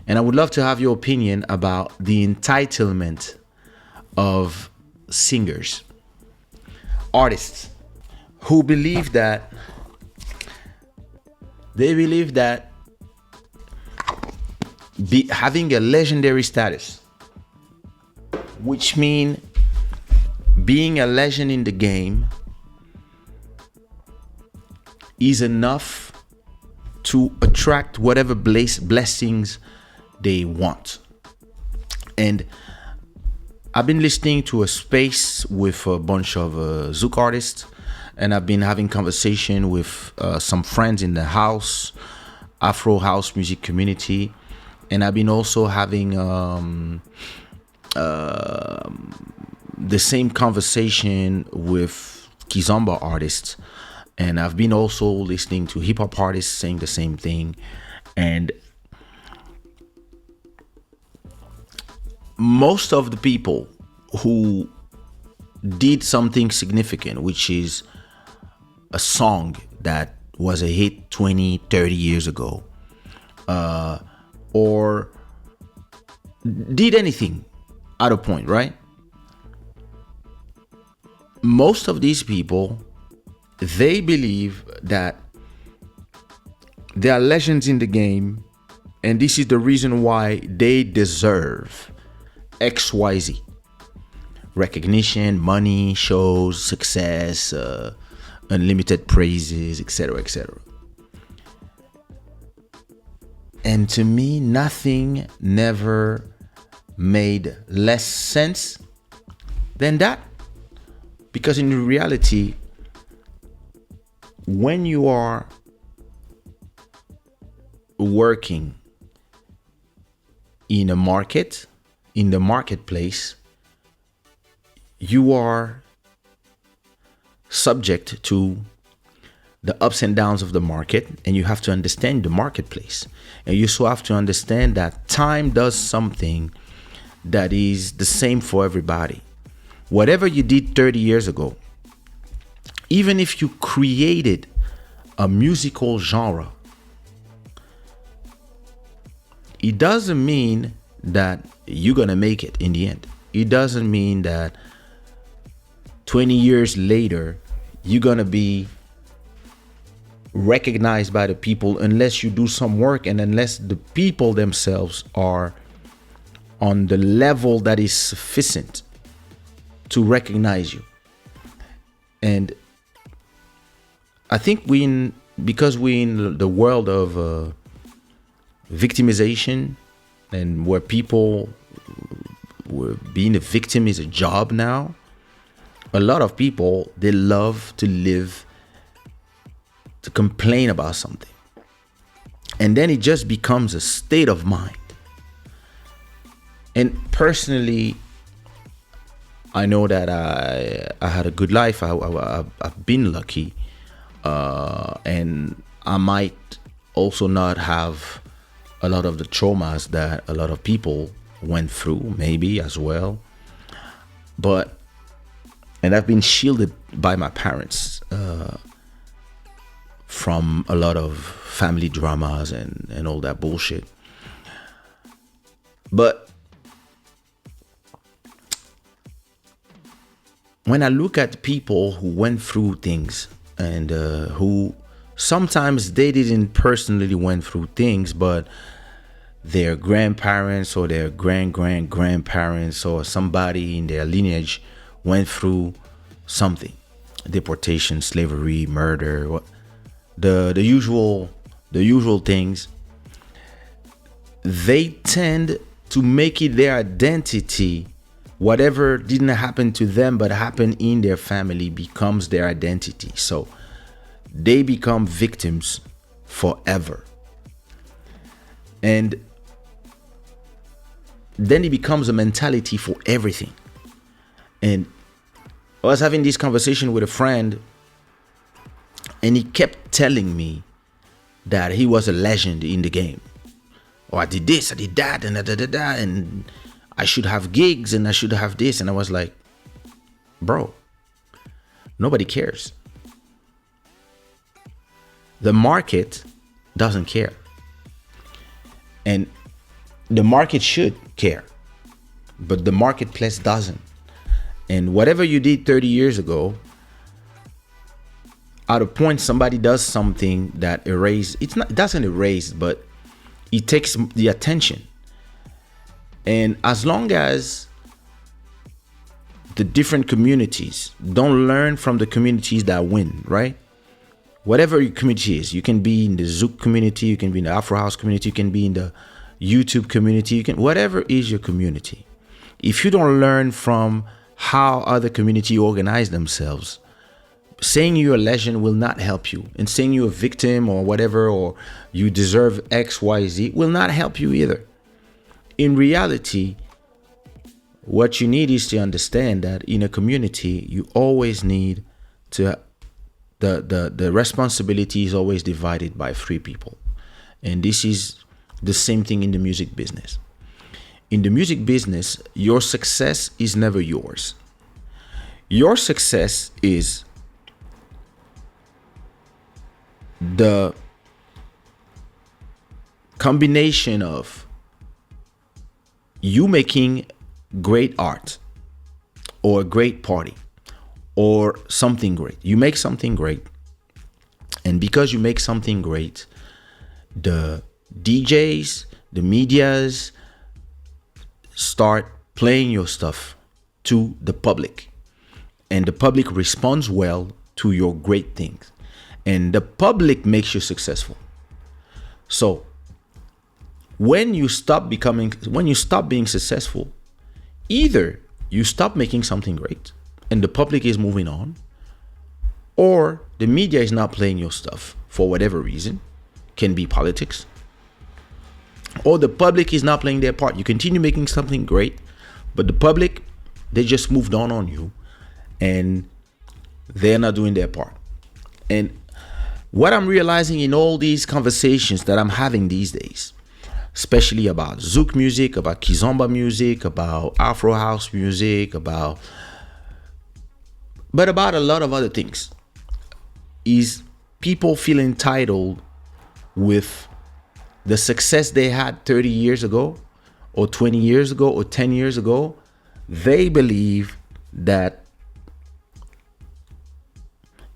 And I would love to have your opinion about the entitlement of singers, artists who believe that having a legendary status, which means being a legend in the game, is enough to attract whatever blessings they want. And I've been listening to a space with a bunch of Zouk artists, and I've been having conversation with some friends in the Afro house music community, and I've been also having the same conversation with Kizomba artists, and I've been also listening to hip hop artists saying the same thing. And most of the people who did something significant, which is a song that was a hit 20, 30 years ago, or did anything at a point, right? Most of these people, they believe that they are legends in the game, and this is the reason why they deserve XYZ: recognition, money, shows, success, unlimited praises, etc., etc. And to me, nothing never made less sense than that. Because in reality, when you are working in a market, in the marketplace, you are subject to the ups and downs of the market, and you have to understand the marketplace. And you also have to understand that time does something that is the same for everybody. Whatever you did 30 years ago, even if you created a musical genre, it doesn't mean that you're gonna make it in the end. It doesn't mean that 20 years later you're gonna be recognized by the people, unless you do some work and unless the people themselves are on the level that is sufficient to recognize you. And I think because we're in the world of victimization, and where people being a victim is a job now, a lot of people, they love to live to complain about something, and then it just becomes a state of mind. And personally, I know that I had a good life. I've been lucky, and I might also not have a lot of the traumas that a lot of people went through, maybe as well. And I've been shielded by my parents from a lot of family dramas and all that bullshit. But when I look at people who went through things, and who sometimes they didn't personally went through things, but their grandparents or their grandparents or somebody in their lineage went through something: deportation, slavery, murder, the usual things. They tend to make it their identity. Whatever didn't happen to them but happened in their family becomes their identity. So they become victims forever. And then it becomes a mentality for everything. And I was having this conversation with a friend, and he kept telling me that he was a legend in the game. Oh, I did this, I did that, and and I should have gigs, and I should have this. And I was like, bro, nobody cares. The market doesn't care. And The market should care, but the marketplace doesn't. And whatever you did 30 years ago, at a point somebody does something that it doesn't erase, but it takes the attention. And as long as the different communities don't learn from the communities that win, right? Whatever your community is, you can be in the Zouk community, you can be in the Afro House community, you can be in the YouTube community, whatever is your community. If you don't learn from how other community organize themselves, saying you're a legend will not help you. And saying you're a victim or whatever, or you deserve X, Y, Z will not help you either. In reality, what you need is to understand that in a community, you always need to, the responsibility is always divided by three people. And this is the same thing in the music business. In the music business, your success is never yours. Your success is the combination of you making great art or a great party or something great. You make something great. And because you make something great, the DJs, the medias start playing your stuff to the public. And the public responds well to your great things. And the public makes you successful. So when you stop being successful, either you stop making something great and the public is moving on, or the media is not playing your stuff for whatever reason. Can be politics, or the public is not playing their part. You continue making something great, but the public, they just moved on you and they're not doing their part. And what I'm realizing in all these conversations that I'm having these days, especially about Zouk music, about Kizomba music, about Afro House music, about a lot of other things, is people feel entitled with the success they had 30 years ago or 20 years ago or 10 years ago. They believe that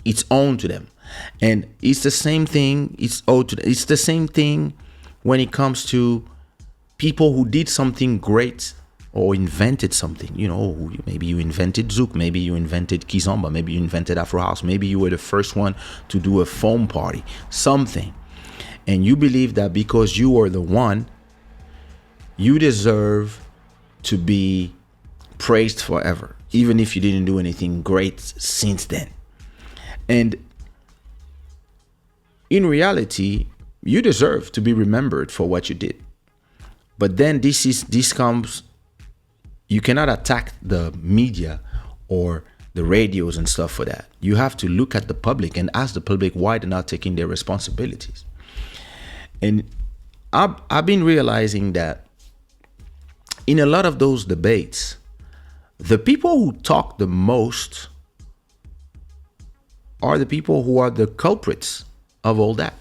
it's owed to them. And it's the same thing, it's owed to them. It's the same thing when it comes to people who did something great or invented something. You know, maybe you invented Zouk, maybe you invented Kizomba, maybe you invented Afro House, maybe you were the first one to do a foam party, something. And you believe that because you were the one, you deserve to be praised forever, even if you didn't do anything great since then. And in reality, you deserve to be remembered for what you did. But then this comes, you cannot attack the media or the radios and stuff for that. You have to look at the public and ask the public why they're not taking their responsibilities. And I've been realizing that in a lot of those debates, the people who talk the most are the people who are the culprits of all that.